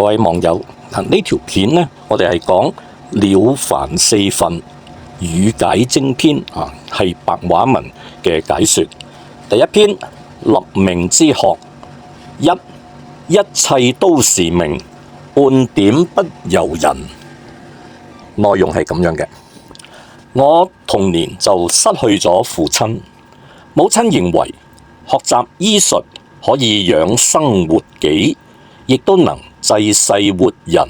各位網友，呢條片呢，我哋係講了凡四訓語解精篇係白話文嘅解說。第一篇立命之學，一切都是命，半點不由人。內容係咁樣嘅：我童年就失去咗父親，母親認為學習醫術可以養生活己，亦都能濟世活人，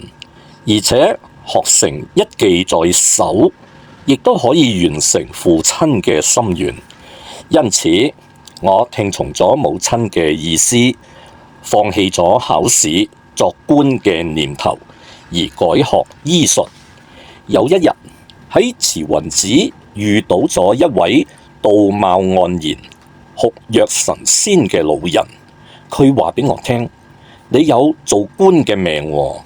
而且學成一技在手，亦都可以完成父親嘅心願。因此，我聽從咗母親嘅意思，放棄咗考試作官嘅念頭，而改學醫術。有一日喺慈雲寺遇到咗一位道貌岸然、學若神仙嘅老人，佢話俾我聽：你有做官嘅命喎，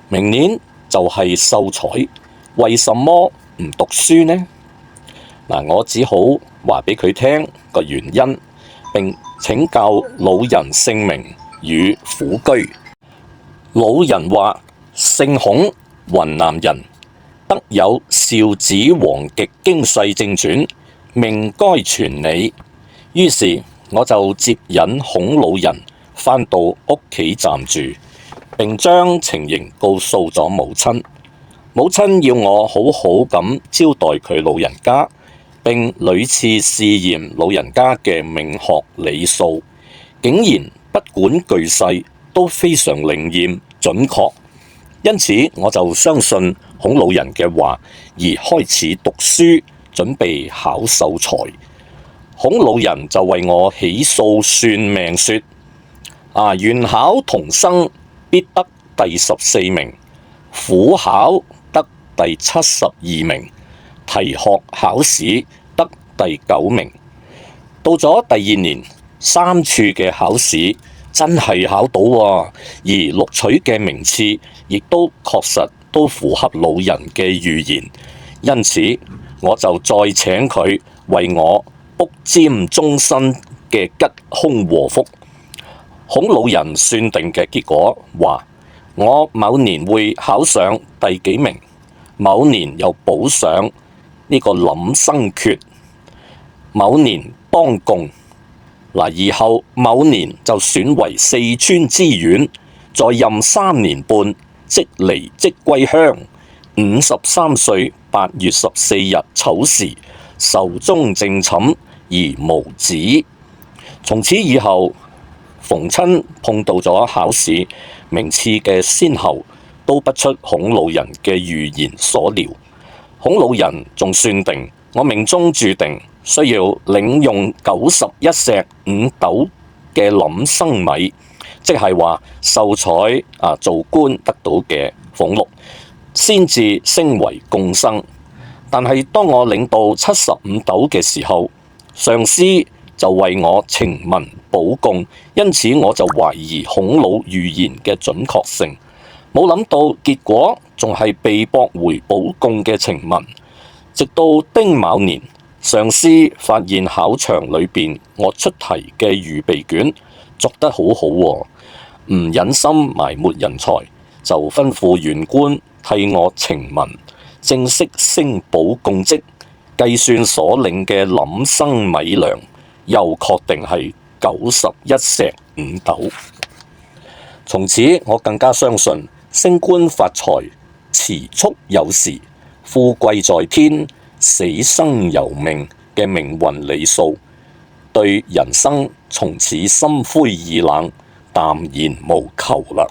明年就係秀才，為什麼唔讀書呢？我只好話俾佢聽個原因，並請教老人姓名與府居。老人話：姓孔，雲南人，得有少子皇極經世正傳，命該傳你。於是我就接引孔老人返到屋企暫住，並將情形告訴咗母親。母親要我好好咁招待佢老人家，並屢次試驗老人家嘅命學理數，竟然不管巨細都非常靈驗準確。因此我就相信孔老人嘅話，而開始讀書，準備考秀才。孔老人就為我起數算命說：元考童生必得第14名，府考得第72名，提學考試得第9名。到咗第2年3處嘅考試真係考到而錄取嘅名次亦都確實都符合老人嘅預言。因此我就再請佢為我卜占終身嘅吉凶禍福。孔老人算定嘅結果話：我某年會考上第幾名，某年又補上呢個廩生訣，某年當貢，而後某年就選為四川知縣，在任3年半，即離職歸鄉。53歲8月14日丑時，壽終正寢而無子。從此以後，逢親碰到咗考試名次嘅先後，都不出孔老人嘅預言所料。孔老人仲算定我命中注定需要領用91石5斗嘅廩生米，即係話秀才做官得到嘅俸祿，先至升為貢生。但係當我領到75斗嘅時候，上司就為我呈文補貢，因此我就懷疑孔老預言嘅準確性。冇諗到結果仲係被駁回補貢嘅呈文。直到丁卯年，上司發現考場裏邊我出題嘅預備卷作得好好，唔忍心埋沒人才，就吩咐縣官替我呈文，正式升補貢職，計算所領嘅廩生米糧，又確定係91石5斗。從此我更加相信升官發財遲速有時，富貴在天，死生由命嘅命運理數，對人生從此心灰意冷，淡然無求啦。